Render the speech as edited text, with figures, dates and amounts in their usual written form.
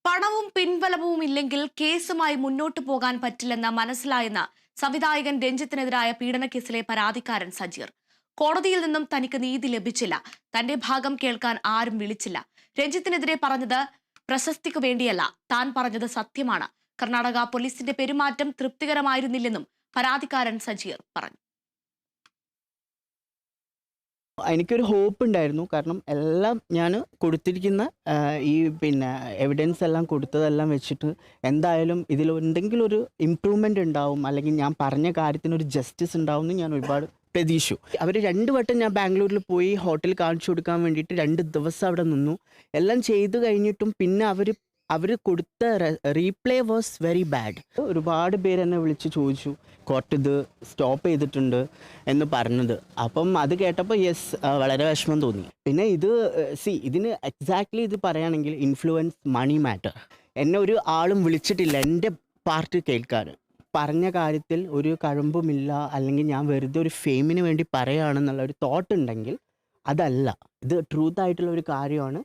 പണവും പിൻബലവും ഇല്ലെങ്കിൽ കേസുമായി മുന്നോട്ടു പോകാൻ പറ്റില്ലെന്ന് മനസ്സിലായെന്ന് സംവിധായകൻ രഞ്ജിത്തിനെതിരായ പീഡനക്കേസിലെ പരാതിക്കാരൻ സജീർ. കോടതിയിൽ നിന്നും തനിക്ക് നീതി ലഭിച്ചില്ല, തന്റെ ഭാഗം കേൾക്കാൻ ആരും വിളിച്ചില്ല. രഞ്ജിത്തിനെതിരെ പറഞ്ഞത് പ്രശസ്തിക്ക് വേണ്ടിയല്ല, താൻ പറഞ്ഞത് സത്യമാണ്. കർണാടക പോലീസിന്റെ പെരുമാറ്റം തൃപ്തികരമായിരുന്നില്ലെന്നും പരാതിക്കാരൻ സജീർ പറഞ്ഞു. എനിക്കൊരു ഹോപ്പ് ഉണ്ടായിരുന്നു. കാരണം എല്ലാം ഞാൻ കൊടുത്തിരിക്കുന്ന ഈ എവിഡൻസ് എല്ലാം കൊടുത്തതെല്ലാം വെച്ചിട്ട് എന്തായാലും ഇതിൽ എന്തെങ്കിലും ഒരു ഇമ്പ്രൂവ്മെൻ്റ് ഉണ്ടാവും, അല്ലെങ്കിൽ ഞാൻ പറഞ്ഞ കാര്യത്തിനൊരു ജസ്റ്റിസ് ഉണ്ടാവും എന്ന് ഞാൻ ഒരുപാട് പ്രതീക്ഷിച്ചു. അവർ 2 വട്ടം ഞാൻ ബാംഗ്ലൂരിൽ പോയി ഹോട്ടൽ കാണിച്ചു കൊടുക്കാൻ വേണ്ടിയിട്ട് 2 ദിവസം അവിടെ നിന്നു. എല്ലാം ചെയ്തു കഴിഞ്ഞിട്ടും പിന്നെ അവർ കൊടുത്ത റീപ്ലേ വാസ് വെരി ബാഡ്. ഒരുപാട് പേര് എന്നെ വിളിച്ച് ചോദിച്ചു കോർട്ട് ഇത് സ്റ്റോപ്പ് ചെയ്തിട്ടുണ്ട് എന്ന് പറഞ്ഞത്. അപ്പം അത് കേട്ടപ്പോൾ വളരെ വിഷമം തോന്നി. പിന്നെ ഇതിന് എക്സാക്ട്ലി ഇത് പറയുകയാണെങ്കിൽ ഇൻഫ്ലുവൻസ് മണി മാറ്റർ. എന്നെ ഒരു ആളും വിളിച്ചിട്ടില്ല എൻ്റെ പാർട്ട് കേൾക്കാൻ. പറഞ്ഞ കാര്യത്തിൽ ഒരു കഴമ്പുമില്ല, അല്ലെങ്കിൽ ഞാൻ വെറുതെ ഒരു ഫെയിമിന് വേണ്ടി പറയുകയാണെന്നുള്ള ഒരു തോട്ട് ഉണ്ടെങ്കിൽ അതല്ല, ഇത് ട്രൂത്ത് ആയിട്ടുള്ള ഒരു കാര്യമാണ്.